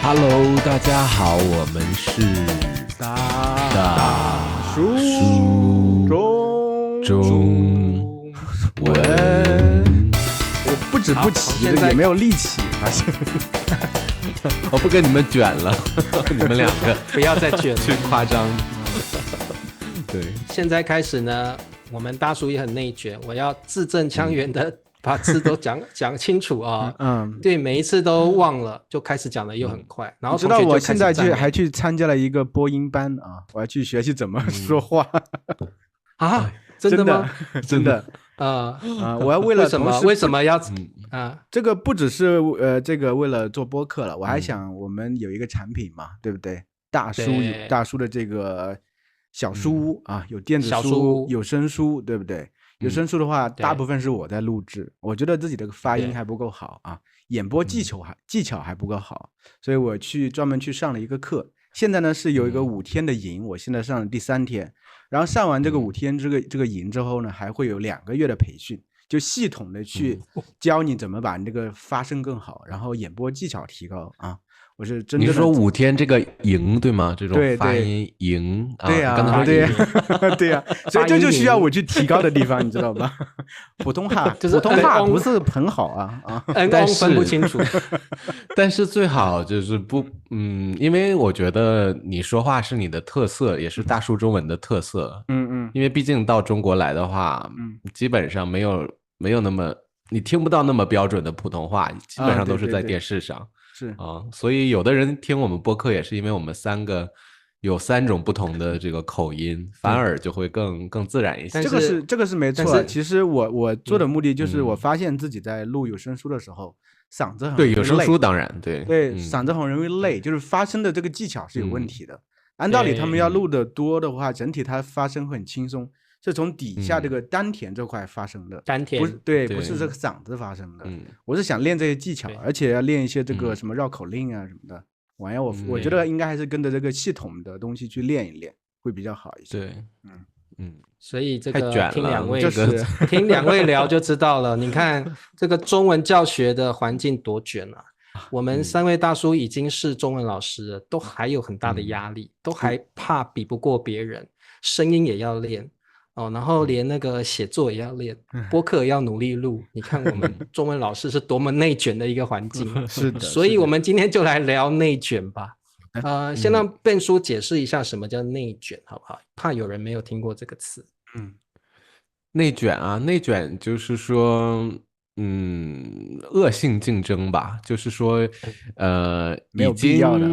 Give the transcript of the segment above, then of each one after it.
Hello，大家好，我们是大叔中文。我不止不齐的，也没有力气，发现。我不跟你们卷了，你们两个不要再卷了，去夸张。对，现在开始呢，我们大叔也很内卷，我要字正腔圆的把字都讲清楚啊。对，每一次都忘了，就开始讲的又很快，然后知道我现在还去参加了一个播音班啊，我要去学习怎么说话。啊，真的吗？真的。我要为了为什么要这个不只是这个为了做播客了，我还想我们有一个产品嘛，对不对？大叔的这个小书屋啊，有电子书、有声书，对不对？有声书的话，大部分是我在录制，我觉得自己的发音还不够好啊，演播技巧还不够好，所以我专门去上了一个课。现在呢是有一个5天的营，我现在上了第3天。然后上完这个5天这个营之后呢，还会有2个月的培训，就系统的去教你怎么把那个发声更好，然后演播技巧提高啊。我是真的。你是说5天这个营对吗？这种发音营对呀，对呀，对呀，所以这就需要我去提高的地方，你知道吗？普通话不是很好啊，但是分不清楚。但是最好就是因为我觉得你说话是你的特色，也是大叔中文的特色。因为毕竟到中国来的话，基本上没有那么你听不到那么标准的普通话，基本上都是在电视上。是啊，所以有的人听我们播客也是因为我们3个有3种不同的这个口音，反而就会更自然一些。这个是没错。其实我做的目的就是我发现自己在录有声书的时候，嗓子很对有声书当然对嗓子很容易累，就是发声的这个技巧是有问题的。按道理他们要录的多的话，整体它发声很轻松。是从底下这个丹田这块发生的，丹田不是这个嗓子发生的。我是想练这些技巧，而且要练一些这个什么绕口令啊什么的玩意儿。我觉得应该还是跟着这个系统的东西去练一练，会比较好一些。对，所以这个听两位聊就知道了。你看这个中文教学的环境多卷啊！我们3位大叔已经是中文老师了，都还有很大的压力，都还怕比不过别人，声音也要练。然后连那个写作也要练，播客也要努力录。你看我们中文老师是多么内卷的一个环境。是的，所以我们今天就来聊内卷吧。先让Ben叔解释一下什么叫内卷，好不好？怕有人没有听过这个词。内卷就是说，恶性竞争吧，就是说，没有必要的，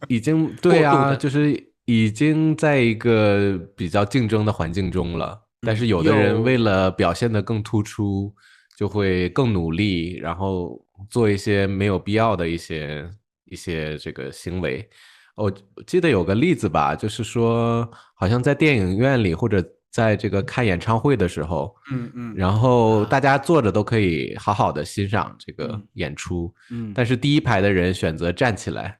已经对啊，就是已经在一个比较竞争的环境中了，但是有的人为了表现得更突出，就会更努力，然后做一些没有必要的一些这个行为。我记得有个例子吧，就是说好像在电影院里或者在这个看演唱会的时候，然后大家坐着都可以好好的欣赏这个演出，但是第1排的人选择站起来。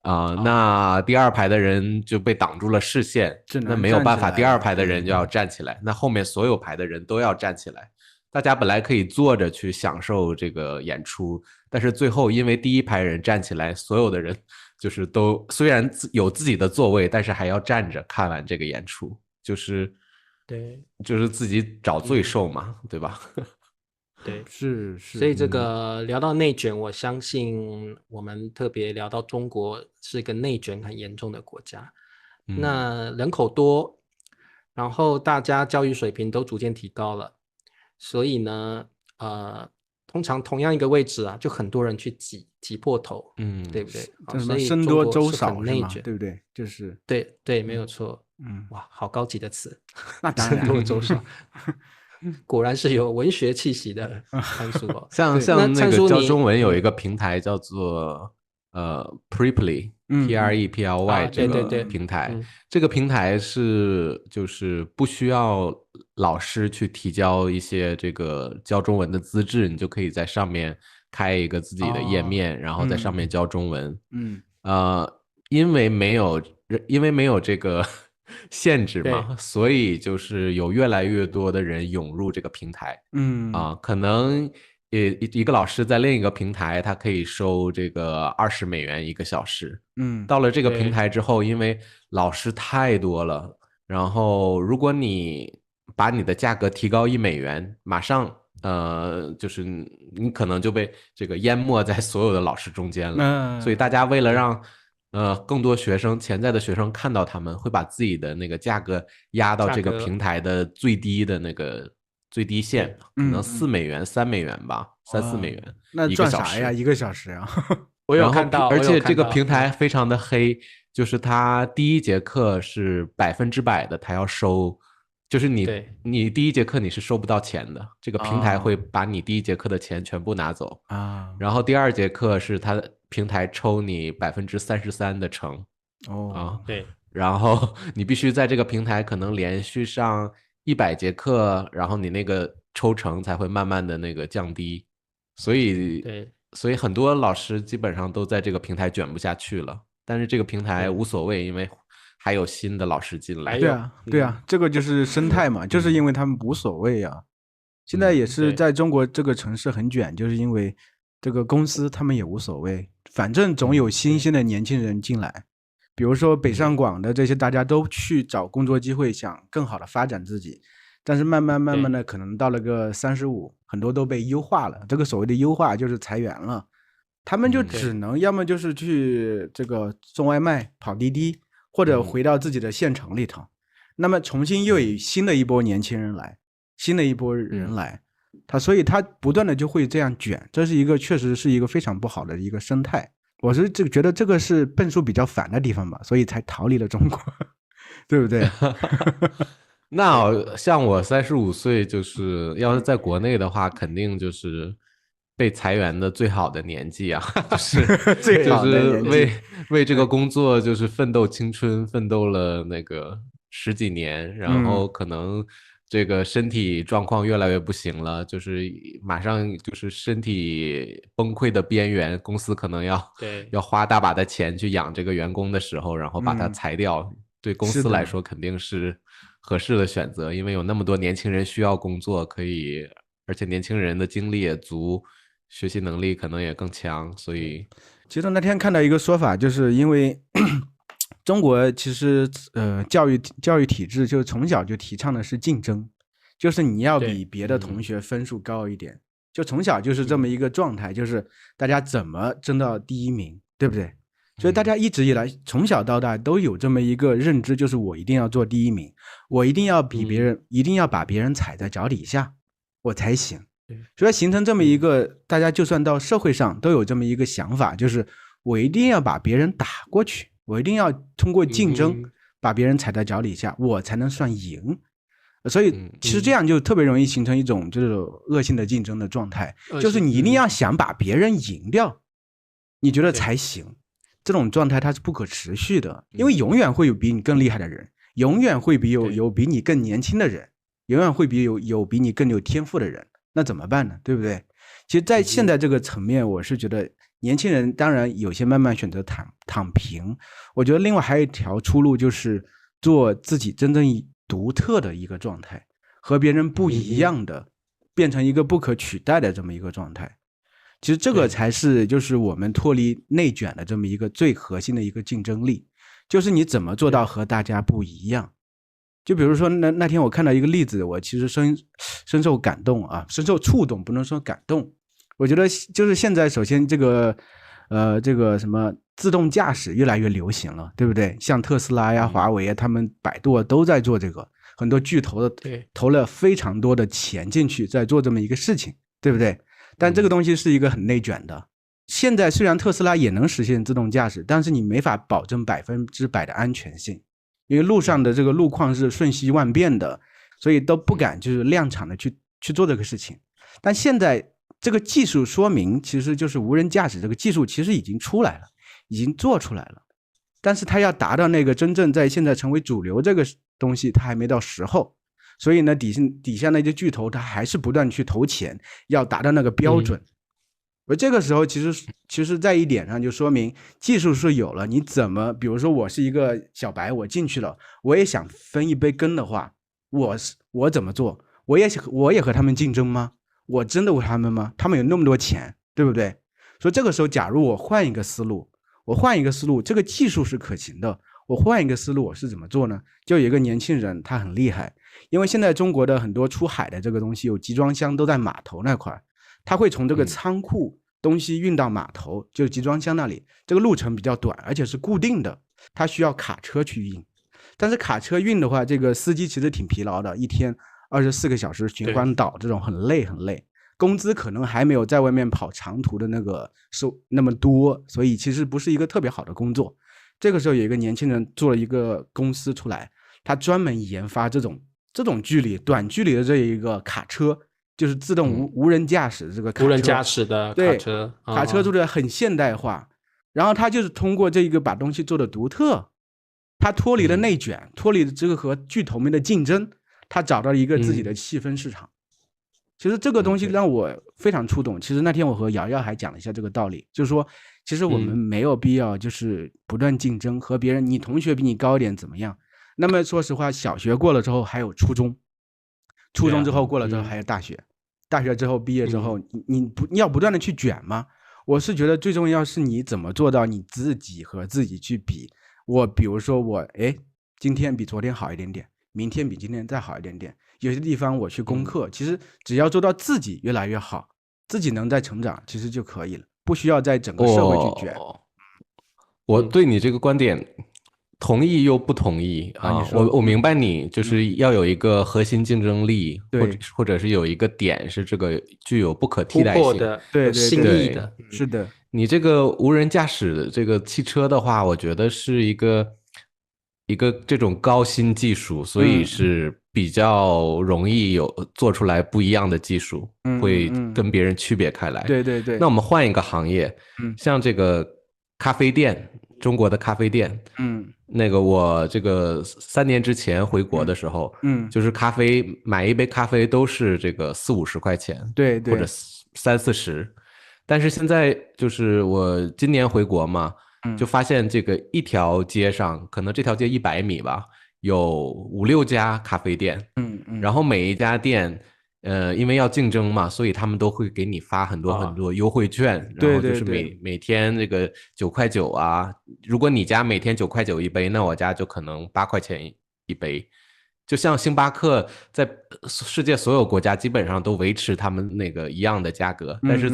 那第2排的人就被挡住了视线，那没有办法，第2排的人就要站起来，那后面所有排的人都要站起来。大家本来可以坐着去享受这个演出，但是最后因为第1排人站起来，所有的人就是都虽然有自己的座位，但是还要站着看完这个演出，就是自己找罪受嘛，对吧？对，是，所以这个聊到内卷，我相信我们特别聊到中国是一个内卷很严重的国家。那人口多，然后大家教育水平都逐渐提高了，所以呢，通常同样一个位置啊，就很多人去挤破头，对不对？所以僧多粥少是吗？对不对？就是对，没有错。哇，好高级的词，那当然僧多粥少。果然是有文学气息的参数哦。像那个教中文有一个平台叫做Preply Preply 这个平台，这个平台是就是不需要老师去提交一些这个教中文的资质，你就可以在上面开一个自己的页面，然后在上面教中文。因为没有这个限制嘛，所以就是有越来越多的人涌入这个平台。可能一个老师在另一个平台，他可以收这个$20一个小时。到了这个平台之后，因为老师太多了，然后如果你把你的价格提高$1，马上就是你可能就被这个淹没在所有的老师中间了。所以大家为了让更多潜在的学生看到他们，会把自己的那个价格压到这个平台的最低的那个最低线，可能$4、$3吧，$3、4那一个小时。赚啥呀？一个小时啊？我有看到，而且这个平台非常的黑，就是它第一节课是100%的，它要收，就是你第一节课你是收不到钱的，这个平台会把你第一节课的钱全部拿走啊。然后第二节课是它平台抽你33%的成对，然后你必须在这个平台可能连续上100节课，然后你那个抽成才会慢慢的那个降低，所以很多老师基本上都在这个平台卷不下去了，但是这个平台无所谓，因为还有新的老师进来。对啊，这个就是生态嘛，就是因为他们无所谓啊。现在也是在中国这个城市很卷，就是因为这个公司他们也无所谓，反正总有新鲜的年轻人进来。比如说北上广的这些，大家都去找工作机会，想更好的发展自己，但是慢慢的，可能到了个35，很多都被优化了。这个所谓的优化就是裁员了，他们就只能要么就是去这个送外卖、跑滴滴，或者回到自己的县城里头。那么重新又有新的一波年轻人来，新的一波人来，所以他不断的就会这样卷，这是一个确实是一个非常不好的一个生态。我是觉得这个是笨叔比较烦的地方吧，所以才逃离了中国，对不对？那像我35岁，就是要是在国内的话，肯定就是被裁员的最好的年纪啊，就是最好的年纪，就是为这个工作就是奋斗青春，奋斗了那个10几年，然后可能这个身体状况越来越不行了，就是马上就是身体崩溃的边缘，公司可能要花大把的钱去养这个员工的时候，然后把他裁掉，对公司来说肯定是合适的选择，因为有那么多年轻人需要工作，而且年轻人的精力也足，学习能力可能也更强，所以其实那天看到一个说法，就是因为中国其实教育体制就从小就提倡的是竞争，就是你要比别的同学分数高一点，就从小就是这么一个状态，就是大家怎么争到第1名，对不对？所以大家一直以来从小到大都有这么一个认知，就是我一定要做第1名，我一定要比别人，一定要把别人踩在脚底下，我才行。所以形成这么一个，大家就算到社会上都有这么一个想法，就是我一定要把别人打过去，我一定要通过竞争把别人踩在脚底下，我才能算赢。所以其实这样就特别容易形成一种这种恶性的竞争的状态，就是你一定要想把别人赢掉，你觉得才行。这种状态它是不可持续的，因为永远会有比你更厉害的人，永远会有比你更年轻的人，永远会有比你更有天赋的人。那怎么办呢？对不对？其实在现在这个层面，我是觉得年轻人当然有些慢慢选择躺平，我觉得另外还有一条出路，就是做自己真正独特的一个状态，和别人不一样的，变成一个不可取代的这么一个状态。其实这个才是就是我们脱离内卷的这么一个最核心的一个竞争力，就是你怎么做到和大家不一样。就比如说那天我看到一个例子，我其实深受感动啊，深受触动，不能说感动。我觉得就是现在首先这个什么自动驾驶越来越流行了，对不对？像特斯拉呀、华为啊，他们百度啊都在做这个，很多巨头投了非常多的钱进去在做这么一个事情，对不对？但这个东西是一个很内卷的。现在虽然特斯拉也能实现自动驾驶，但是你没法保证100%的安全性。因为路上的这个路况是瞬息万变的，所以都不敢就是量产的去做这个事情。但现在这个技术说明，其实就是无人驾驶这个技术其实已经出来了，已经做出来了，但是它要达到那个真正在现在成为主流这个东西，它还没到时候。所以呢，底下那些巨头，它还是不断去投钱，要达到那个标准。而这个时候其实在一点上就说明技术是有了，你怎么比如说我是一个小白，我进去了，我也想分一杯羹的话，我怎么做？我也和他们竞争吗？我真的为他们吗？他们有那么多钱，对不对？所以这个时候，假如我换一个思路，这个技术是可行的，我换一个思路，我是怎么做呢？就有一个年轻人，他很厉害，因为现在中国的很多出海的这个东西有集装箱都在码头那块，他会从这个仓库东西运到码头，就是集装箱那里，这个路程比较短，而且是固定的，他需要卡车去运。但是卡车运的话，这个司机其实挺疲劳的，一天24个小时循环岛这种很累很累，工资可能还没有在外面跑长途的那个收那么多，所以其实不是一个特别好的工作。这个时候有一个年轻人做了一个公司出来，他专门研发这种距离短距离的这一个卡车，就是自动无人驾驶的这个卡车，无人驾驶的卡车，卡车做的很现代化，然后他就是通过这个把东西做的独特，他脱离了内卷，脱离了这个和巨头们的竞争，他找到了一个自己的细分市场。其实这个东西让我非常触动。其实那天我和瑶瑶还讲了一下这个道理，就是说其实我们没有必要就是不断竞争，和别人你同学比你高一点怎么样。那么说实话，小学过了之后还有初中，初中之后过了之后还有大学，大学之后毕业之后你要不断的去卷吗？我是觉得最重要是你怎么做到你自己和自己去比。我比如说我今天比昨天好一点点，明天比今天再好一点点，有些地方我去攻克，其实只要做到自己越来越好，自己能在成长，其实就可以了，不需要在整个社会去卷。我对你这个观点同意又不同意啊！我明白你就是要有一个核心竞争力，或者是有一个点是这个具有不可替代性的，对新意的，是的。你这个无人驾驶的这个汽车的话，我觉得是一个这种高新技术，所以是比较容易做出来不一样的技术，会跟别人区别开来。对对对。那我们换一个行业，像这个咖啡店，中国的咖啡店，那个我这个3年之前回国的时候，就是买一杯咖啡都是这个40-50块钱，对对，或者30-40。但是现在就是我今年回国嘛，就发现这个一条街上，可能这条街100米吧，有5-6家咖啡店，然后每一家店，因为要竞争嘛，所以他们都会给你发很多很多优惠券，然后就是每天这个9.9块啊，如果你家每天9.9块一杯，那我家就可能8块钱一杯。就像星巴克在世界所有国家基本上都维持他们那个一样的价格，但是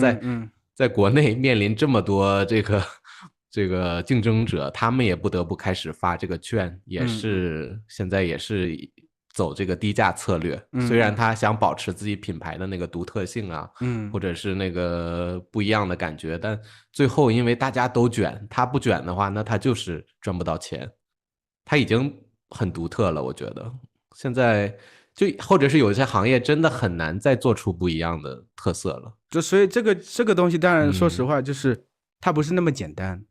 在国内面临这么多这个竞争者，他们也不得不开始发这个券，也是现在也是走这个低价策略。虽然他想保持自己品牌的那个独特性啊，或者是那个不一样的感觉，但最后因为大家都卷，他不卷的话，那他就是赚不到钱。他已经很独特了，我觉得现在就或者是有一些行业真的很难再做出不一样的特色了。所以这个东西当然说实话就是它不是那么简单，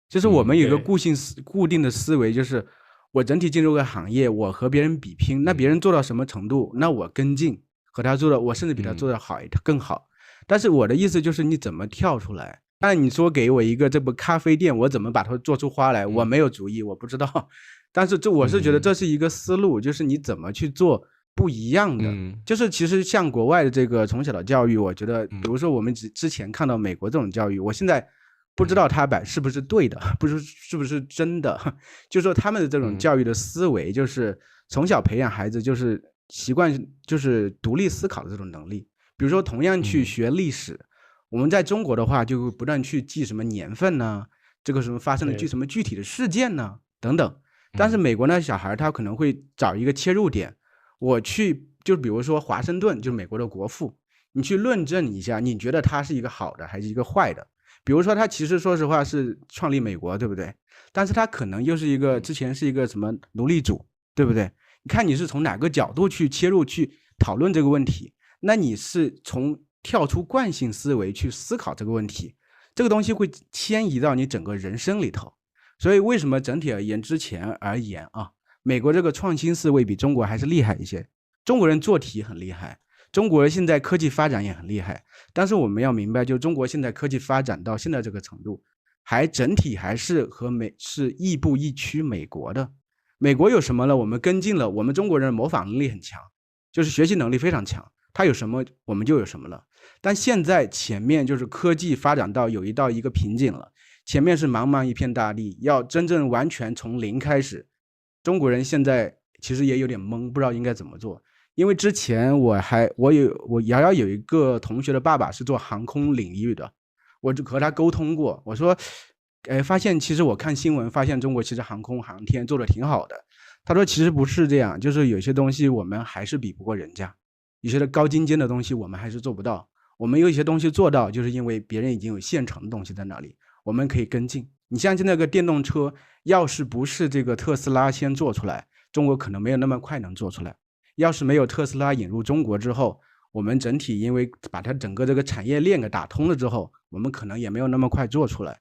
就是我们有一个固定的思维，就是我整体进入个行业，我和别人比拼，那别人做到什么程度，那我跟进和他做的，我甚至比他做的好更好。但是我的意思就是你怎么跳出来。当然你说给我一个这部咖啡店，我怎么把它做出花来，我没有主意，我不知道。但是我是觉得这是一个思路，就是你怎么去做不一样的。就是其实像国外的这个从小的教育，我觉得比如说我们之前看到美国这种教育，我现在不知道它是不是对的，是不是真的，就是说他们的这种教育的思维，就是从小培养孩子就是习惯就是独立思考的这种能力。比如说同样去学历史，我们在中国的话就不断去记什么年份呢，这个什么发生了什么具体的事件呢等等。但是美国呢，小孩他可能会找一个切入点，我去就比如说华盛顿，就是美国的国父，你去论证一下，你觉得他是一个好的还是一个坏的？比如说他其实说实话是创立美国，对不对？但是他可能又是一个之前是一个什么奴隶主，对不对？你看你是从哪个角度去切入去讨论这个问题，那你是从跳出惯性思维去思考这个问题，这个东西会迁移到你整个人生里头。所以为什么整体而言美国这个创新思维比中国还是厉害一些。中国人做题很厉害，中国现在科技发展也很厉害，但是我们要明白，就中国现在科技发展到现在这个程度，整体还是是亦步亦趋美国的。美国有什么呢？我们跟进了，我们中国人模仿能力很强，就是学习能力非常强，它有什么我们就有什么了。但现在前面就是科技发展到有一个瓶颈了，前面是茫茫一片大地，要真正完全从零开始，中国人现在其实也有点懵，不知道应该怎么做。因为之前我瑶瑶有一个同学的爸爸是做航空领域的，我就和他沟通过，我说发现其实我看新闻发现中国其实航空航天做的挺好的。他说其实不是这样，就是有些东西我们还是比不过人家，有些高精尖的东西我们还是做不到，我们有一些东西做到就是因为别人已经有现成的东西在那里，我们可以跟进。你像现在个电动车，要是不是这个特斯拉先做出来，中国可能没有那么快能做出来。要是没有特斯拉引入中国之后，我们整体因为把它整个这个产业链给打通了之后，我们可能也没有那么快做出来。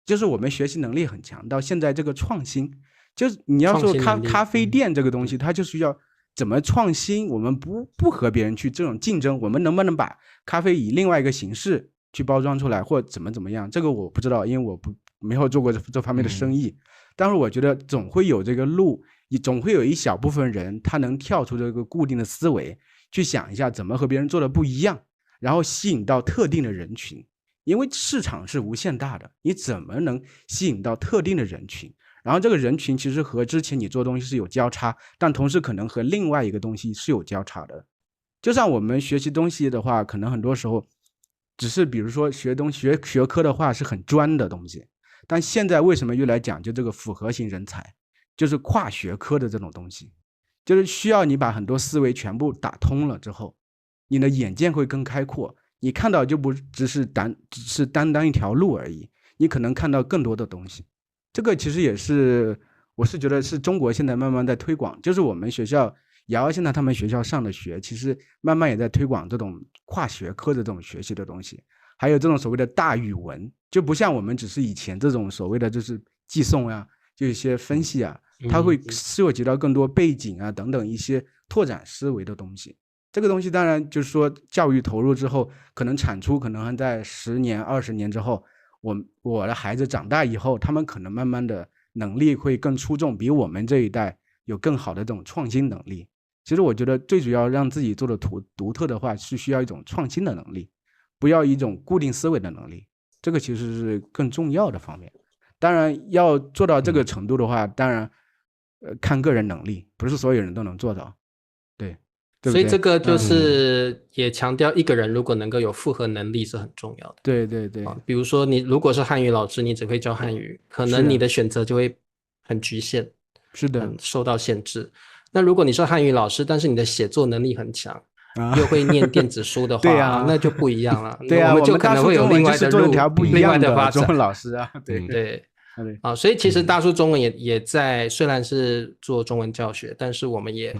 就是我们学习能力很强，到现在这个创新，就是你要说咖啡店这个东西，它就需要怎么创新，我们不和别人去这种竞争，我们能不能把咖啡以另外一个形式去包装出来，或怎么样，这个我不知道，因为我没有做过这方面的生意。但是我觉得总会有这个路，总会有一小部分人他能跳出这个固定的思维，去想一下怎么和别人做的不一样，然后吸引到特定的人群。因为市场是无限大的，你怎么能吸引到特定的人群，然后这个人群其实和之前你做东西是有交叉，但同时可能和另外一个东西是有交叉的。就像我们学习东西的话，可能很多时候只是比如说学科的话是很专的东西，但现在为什么越来讲究这个复合型人才，就是跨学科的这种东西，就是需要你把很多思维全部打通了之后，你的眼界会更开阔，你看到就不只是单单一条路而已，你可能看到更多的东西。这个其实也是我是觉得是中国现在慢慢在推广，就是我们学校瑶现在他们学校上的学，其实慢慢也在推广这种跨学科的这种学习的东西，还有这种所谓的大语文，就不像我们只是以前这种所谓的就是寄送啊，就一些分析啊，它会涉及到更多背景啊等等一些拓展思维的东西。这个东西当然就是说教育投入之后，可能产出可能在10年20年之后，我的孩子长大以后，他们可能慢慢的能力会更出众，比我们这一代有更好的这种创新能力。其实我觉得最主要让自己做的独特的话，是需要一种创新的能力，不要一种固定思维的能力，这个其实是更重要的方面。当然要做到这个程度的话，当然看个人能力，不是所有人都能做到。对，所以这个就是也强调一个人如果能够有复合能力是很重要的。对对对，比如说你如果是汉语老师，你只会教汉语，可能你的选择就会很局限，是的，受到限制。那如果你是汉语老师，但是你的写作能力很强，又会念电子书的话，对啊，那就不一样了。对啊，我们就可能会有另外的路，另外的发展。中文老师啊，对对。所以其实大树中文也在，虽然是做中文教学，但是我们也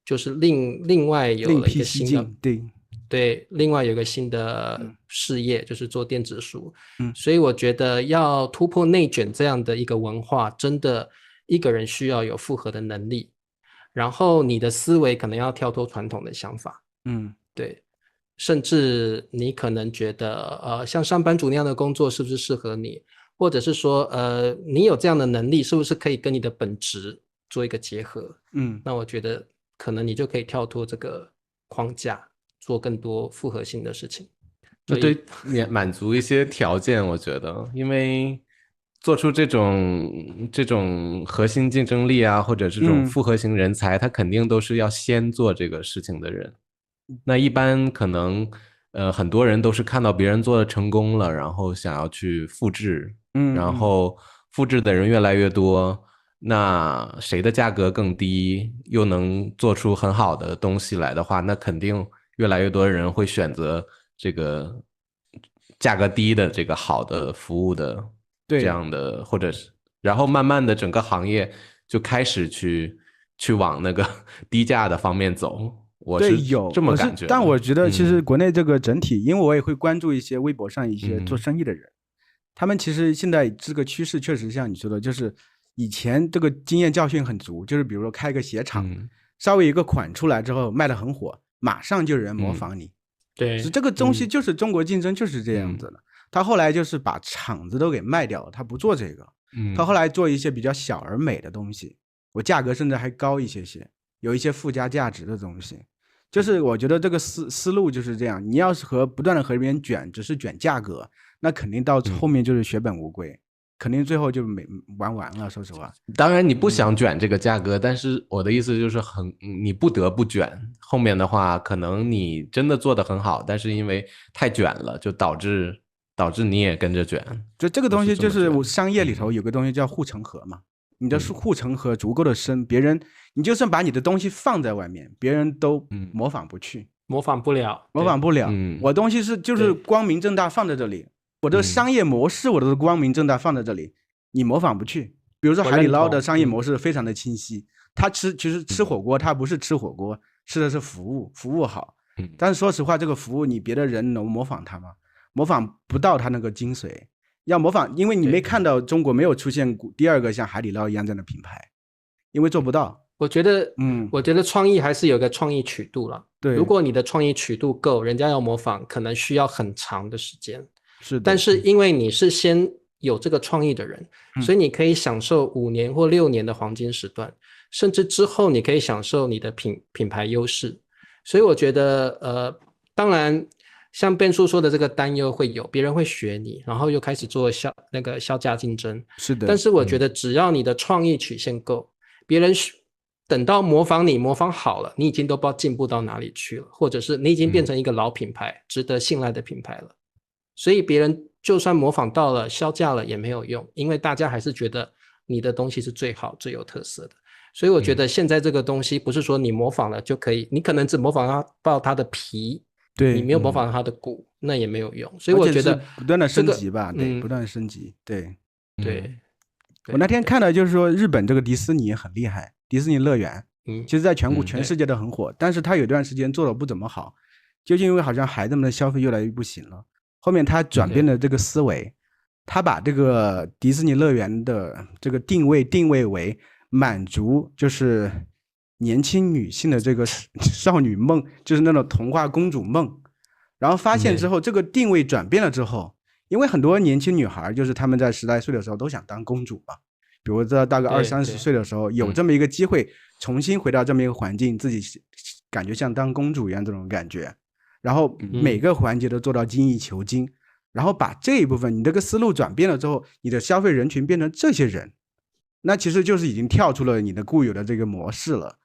就是另外有了一个新的，对，另外有一个新的事业，就是做电子书。所以我觉得要突破内卷这样的一个文化，真的一个人需要有复合的能力，然后你的思维可能要跳脱传统的想法。对，甚至你可能觉得像上班族那样的工作是不是适合你，或者是说你有这样的能力是不是可以跟你的本职做一个结合。那我觉得可能你就可以跳脱这个框架，做更多复合性的事情。对，满足一些条件，我觉得因为做出这种核心竞争力啊，或者这种复合型人才，他肯定都是要先做这个事情的人。那一般可能很多人都是看到别人做的成功了，然后想要去复制，然后复制的人越来越多，那谁的价格更低，又能做出很好的东西来的话，那肯定越来越多人会选择这个价格低的这个好的服务的这样的，或者是然后慢慢的整个行业就开始去往那个低价的方面走。我是这么感觉。但我觉得其实国内这个整体，因为我也会关注一些微博上一些做生意的人，他们其实现在这个趋势确实像你说的，就是以前这个经验教训很足，就是比如说开个鞋厂，稍微一个款出来之后卖得很火，马上就有人模仿你。对，这个东西就是中国竞争就是这样子的。他后来就是把厂子都给卖掉了，他不做这个，他后来做一些比较小而美的东西，我价格甚至还高一些，有一些附加价值的东西。就是我觉得这个思路就是这样，你要是不断的和别人卷，只是卷价格，那肯定到后面就是血本无归，肯定最后就玩完了。说实话，当然你不想卷这个价格，但是我的意思就是你不得不卷。后面的话，可能你真的做得很好，但是因为太卷了，就导致你也跟着卷。就这个东西就是商业里头有个东西叫护城河嘛。你的护城河足够的深，别人你就算把你的东西放在外面，别人都模仿不去，模仿不了。我东西就是光明正大放在这里，我的商业模式我都是光明正大放在这里，你模仿不去。比如说海底捞的商业模式非常的清晰，他其实吃火锅，他不是吃火锅，吃的是服务好。但是说实话，这个服务你别的人能模仿他吗？模仿不到他那个精髓。要模仿，因为你没看到中国没有出现第二个像海底捞一样这样的品牌，因为做不到。我觉得创意还是有个创意曲度了。对，如果你的创意曲度够，人家要模仿可能需要很长的时间。是的。但是因为你是先有这个创意的人，所以你可以享受5年或6年的黄金时段，甚至之后你可以享受你的品牌优势。所以我觉得当然像Ben叔说的这个担忧会有，别人会学你，然后又开始做销价竞争。是的。但是我觉得只要你的创意曲线够，别人等到模仿好了，你已经都不知道进步到哪里去了，或者是你已经变成一个老品牌，值得信赖的品牌了。所以别人就算模仿到了销价了也没有用，因为大家还是觉得你的东西是最好最有特色的。所以我觉得现在这个东西不是说你模仿了就可以，你可能只模仿到它的皮，对，你没有模仿它的骨，那也没有用。所以我觉得不断的升级吧，对，不断的升级。对。我那天看到就是说日本这个迪士尼也很厉害，迪士尼乐园其实在全世界都很火，但是他有段时间做的不怎么好，就是因为好像孩子们的消费越来越不行了。后面他转变了这个思维，他把这个迪士尼乐园的这个定位为满足就是年轻女性的这个少女梦，就是那种童话公主梦。然后发现之后，这个定位转变了之后，因为很多年轻女孩就是她们在10来岁的时候都想当公主嘛，比如在大概20、30岁的时候有这么一个机会重新回到这么一个环境，自己感觉像当公主一样这种感觉，然后每个环节都做到精益求精，然后把这一部分你这个思路转变了之后，你的消费人群变成这些人，那其实就是已经跳出了你的固有的这个模式了，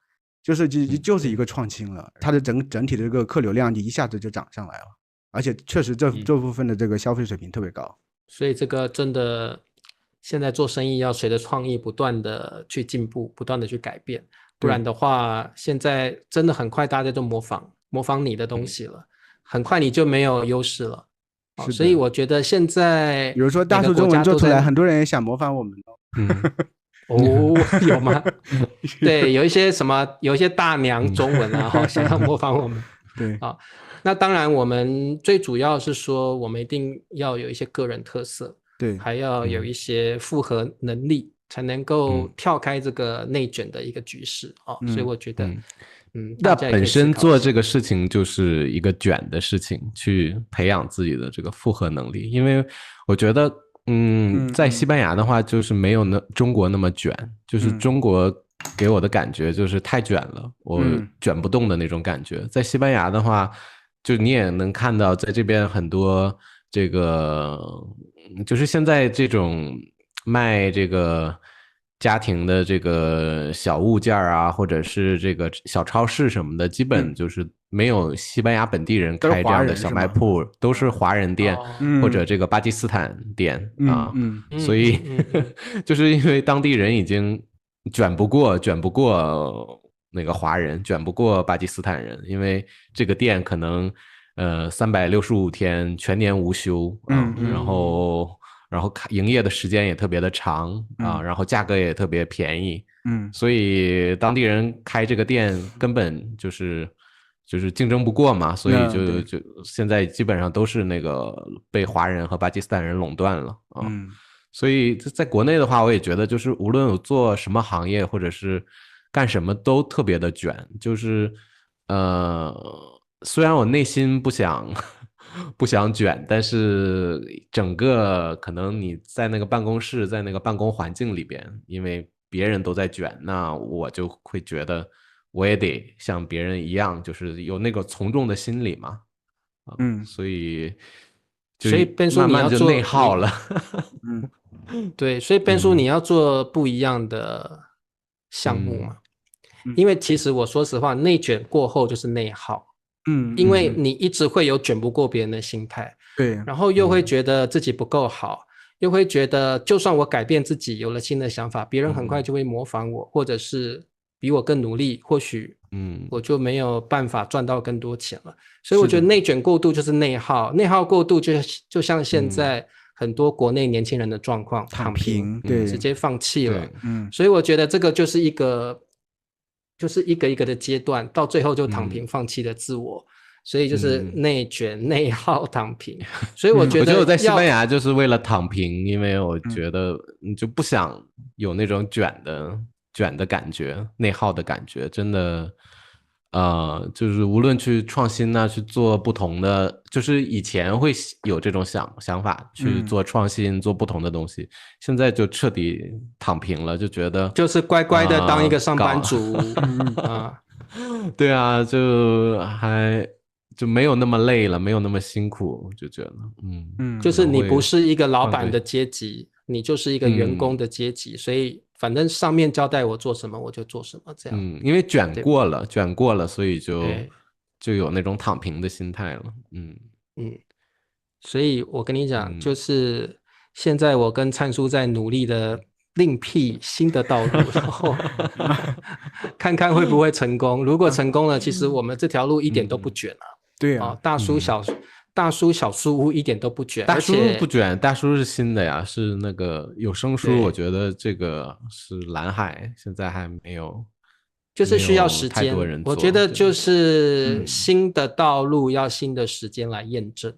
就是一个创新了，它的整体的这个客流量一下子就涨上来了，而且确实这部分的这个消费水平特别高。所以这个真的现在做生意要随着创意不断的去进步，不断的去改变，不然的话现在真的很快大家就模仿你的东西了，很快你就没有优势了。所以我觉得现在比如说大树中文做出来，很多人也想模仿我们有吗？对，有一些大娘中文啊，想要模仿我们。对啊，那当然我们最主要是说，我们一定要有一些个人特色，对，还要有一些复合能力，才能够跳开这个内卷的一个局势啊。所以我觉得，那本身做这个事情就是一个卷的事情，去培养自己的这个复合能力，因为我觉得。在西班牙的话，就是没有中国那么卷，就是中国给我的感觉就是太卷了，我卷不动的那种感觉。在西班牙的话，就你也能看到，在这边很多这个，就是现在这种卖这个家庭的这个小物件啊，或者是这个小超市什么的，基本就是没有西班牙本地人开这样的小卖铺，都是华人店或者这个巴基斯坦店啊，所以就是因为当地人已经卷不过那个华人，卷不过巴基斯坦人，因为这个店可能365天全年无休啊，然后营业的时间也特别的长啊，然后价格也特别便宜，所以当地人开这个店根本就是竞争不过嘛，所以就现在基本上都是那个被华人和巴基斯坦人垄断了啊。所以在国内的话，我也觉得就是无论我做什么行业或者是干什么都特别的卷，就是虽然我内心不想卷，但是整个可能你在那个办公室，在那个办公环境里边，因为别人都在卷，那我就会觉得我也得像别人一样，就是有那个从众的心理嘛。所以慢慢就内耗了。对，所以Ben叔你要做不一样的项目嘛。因为其实我说实话，内卷过后就是内耗。因为你一直会有卷不过别人的心态。对，然后又会觉得自己不够好，又会觉得就算我改变自己，有了新的想法，别人很快就会模仿我，或者是比我更努力，或许我就没有办法赚到更多钱了。所以我觉得内卷过度就是内耗，内耗过度就像现在很多国内年轻人的状况，躺平，对，直接放弃了。所以我觉得这个就是一个一个的阶段，到最后就躺平放弃了自我。所以就是内卷、内耗、躺平。所以我觉得我在西班牙就是为了躺平，因为我觉得你就不想有那种卷的感觉、内耗的感觉，真的。就是无论去创新啊，去做不同的，就是以前会有这种想法去做创新，做不同的东西，现在就彻底躺平了，就觉得就是乖乖的当一个上班族。对啊，就没有那么累了，没有那么辛苦，就觉得就是你不是一个老板的阶级，你就是一个员工的阶级，所以反正上面交代我做什么我就做什么，这样。因为卷过了，所以就有那种躺平的心态了。所以我跟你讲，就是现在我跟灿叔在努力的另辟新的道路，然后看看会不会成功。如果成功了，其实我们这条路一点都不卷啊。对啊，大叔小书屋一点都不卷。大叔不卷，大叔是新的呀，是那个有声书。我觉得这个是蓝海，现在还没有，就是需要时间。我觉得就是新的道路要新的时间来验证。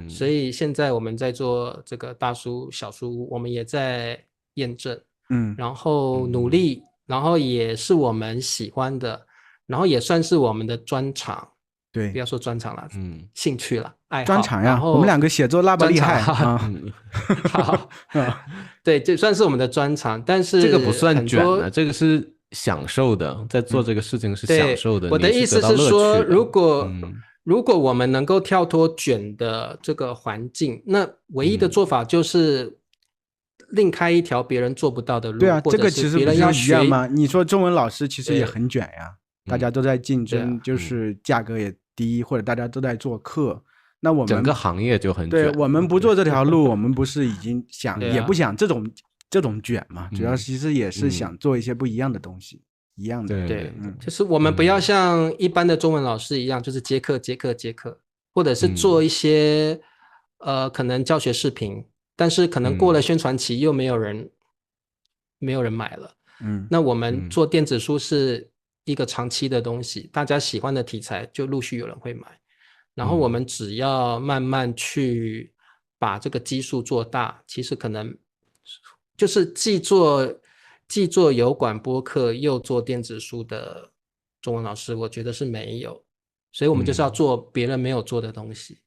所以现在我们在做这个大叔小书屋，我们也在验证。然后努力，然后也是我们喜欢的，然后也算是我们的专长。对，不要说专长了，兴趣了，爱好。专长呀，我们两个写作那么厉害啊！好，对，这算是我们的专长，但是这个不算卷的，这个是享受的，在做这个事情是享受的。我的意思是说，如果我们能够跳脱卷的这个环境，那唯一的做法就是另开一条别人做不到的路。对啊，这个其实不是一样吗？你说中文老师其实也很卷呀，大家都在竞争，就是价格也低，或者大家都在做课，那我们整个行业就很卷。对，我们不做这条路，我们不是已经想也不想这种卷嘛？主要其实也是想做一些不一样的东西，一样的。对，就是我们不要像一般的中文老师一样，就是接课，或者是做一些可能教学视频，但是可能过了宣传期又没有人买了。那我们做电子书是一个长期的东西，大家喜欢的题材就陆续有人会买，然后我们只要慢慢去把这个基数做大，其实可能就是既做油管播客又做电子书的中文老师，我觉得是没有，所以我们就是要做别人没有做的东西。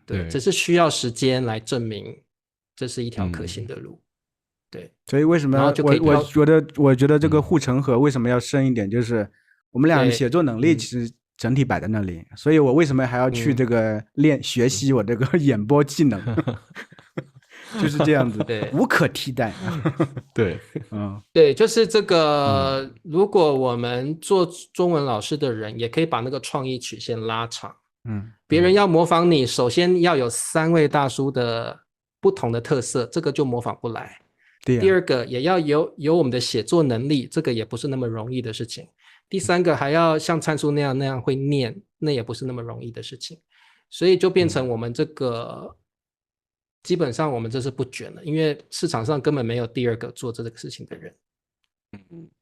对，只是需要时间来证明这是一条可行的路。对，所以为什么我觉得这个护城河为什么要深一点，就是我们俩写作能力其实整体摆在那里，所以我为什么还要去这个学习我这个演播技能，就是这样子，对，无可替代。对，对，就是这个。如果我们做中文老师的人，也可以把那个创意曲线拉长。别人要模仿你，首先要有3位大叔的不同的特色，这个就模仿不来。第二个也要有我们的写作能力，这个也不是那么容易的事情。第三个还要像灿叔那样会念，那也不是那么容易的事情。所以就变成我们这个基本上我们这是不卷了，因为市场上根本没有第二个做这个事情的人。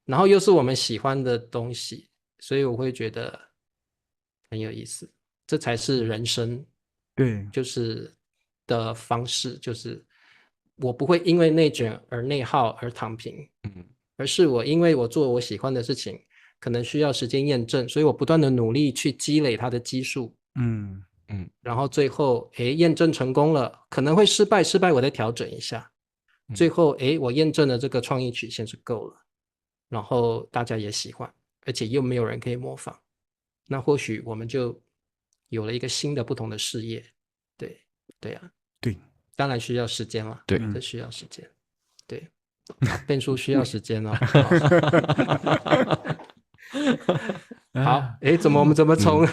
然后又是我们喜欢的东西，所以我会觉得很有意思，这才是人生。对，就是的方式，就是我不会因为内卷而内耗而躺平，而是因为我做我喜欢的事情，可能需要时间验证，所以我不断的努力去积累它的基数，然后最后验证成功了，可能会失败我再调整一下，最后我验证了这个创意曲线是够了，然后大家也喜欢，而且又没有人可以模仿，那或许我们就有了一个新的不同的事业。对啊，对，当然需要时间了，对，这需要时间，对，变数需要时间哦。好，我们怎么从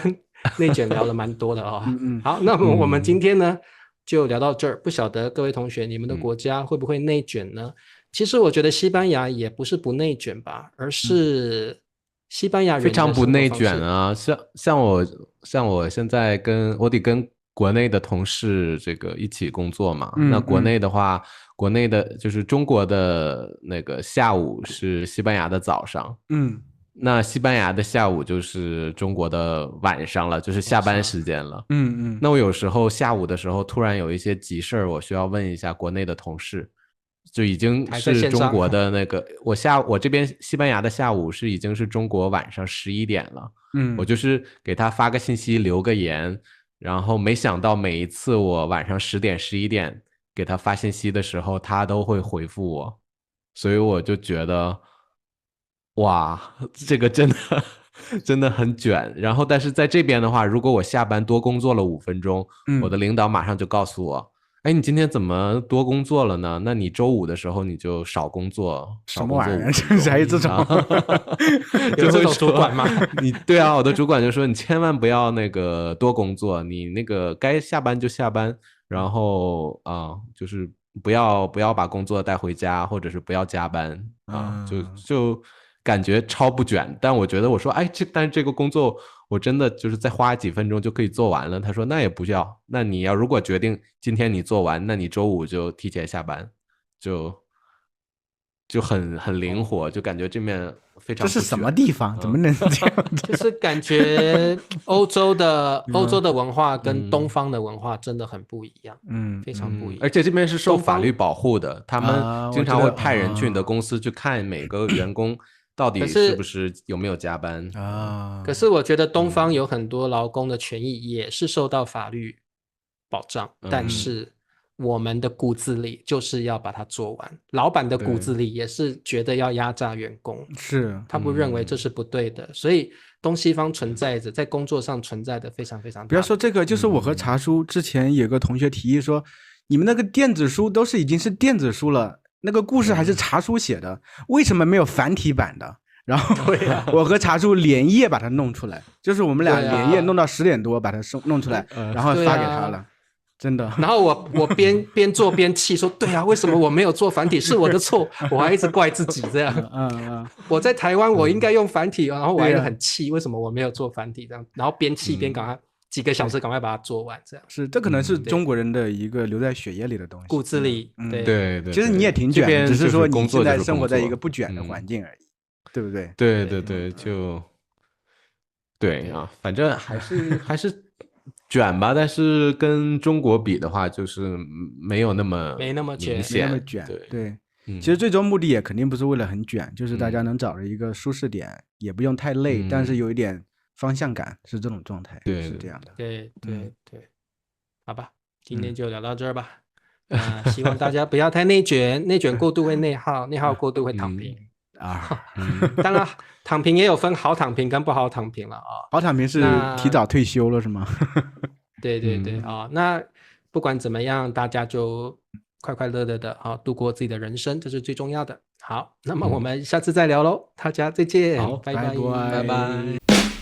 内卷聊了蛮多的哦。好，那么我们今天呢就聊到这儿。不晓得各位同学，你们的国家会不会内卷呢？其实我觉得西班牙也不是不内卷吧，而是西班牙人非常不内卷啊。像我现在我得跟国内的同事这个一起工作嘛。那国内的话，国内的就是中国的那个下午是西班牙的早上。那西班牙的下午就是中国的晚上了，就是下班时间了。那我有时候下午的时候突然有一些急事儿，我需要问一下国内的同事，就已经是中国的那个我这边西班牙的下午已经是中国晚上11点了。我就是给他发个信息留个言，然后没想到每一次我晚上10点11点给他发信息的时候，他都会回复我，所以我就觉得哇，这个真的很卷。然后但是在这边的话，如果我下班多工作了5分钟，我的领导马上就告诉我，你今天怎么多工作了呢？那你周5的时候你就少工作，什么玩意儿？谁这种？有这种主管吗？对啊，我的主管就说你千万不要那个多工作，你那个该下班就下班，然后就是不要把工作带回家，或者是不要加班啊，就感觉超不卷。但我觉得我说但是这个工作我真的就是再花几分钟就可以做完了。他说那也不要，那你要如果决定今天你做完，那你周5就提前下班，就很灵活，就感觉这面非常。这是什么地方？怎么能这样？就是感觉欧洲的文化跟东方的文化真的很不一样，非常不一样。而且这边是受法律保护的，他们经常会派人去你的公司去看每个员工到底是不是有没有加班啊。可是我觉得东方有很多劳工的权益也是受到法律保障，但是我们的骨子里就是要把它做完，老板的骨子里也是觉得要压榨员工，是他不认为这是不对的，所以东西方存在着在工作上存在的非常非常大。不要说这个，就是我和茶叔之前有个同学提议说，你们那个电子书都已经是电子书了，那个故事还是茶叔写的，为什么没有繁体版的？然后我和茶叔连夜把它弄出来，就是我们俩连夜弄到10点多把它弄出来，然后发给他了。真的，然后我边做边气说，对啊，为什么我没有做繁体？是我的错，我还一直怪自己这样。我在台湾我应该用繁体，然后我还很气，为什么我没有做繁体这样？然后边气边赶快几个小时赶快把它做完，这样。是，这可能是中国人的一个留在血液里的东西，骨子里。对。其实你也挺卷，只是说你现在生活在一个不卷的环境而已，对不对？对，对啊，反正还是。卷吧，但是跟中国比的话，就是没那么卷，没那么卷。对，其实最终目的也肯定不是为了很卷，就是大家能找着一个舒适点，也不用太累，但是有一点方向感，是这种状态，是这样的。对，好吧，今天就聊到这儿吧。希望大家不要太内卷，内卷过度会内耗，内耗过度会躺平。当然躺平也有分好躺平跟不好躺平了啊。好躺平是提早退休了是吗？对那不管怎么样，大家就快快乐乐的度过自己的人生，这是最重要的。好，那么我们下次再聊喽，大家再见，好，拜拜。拜拜。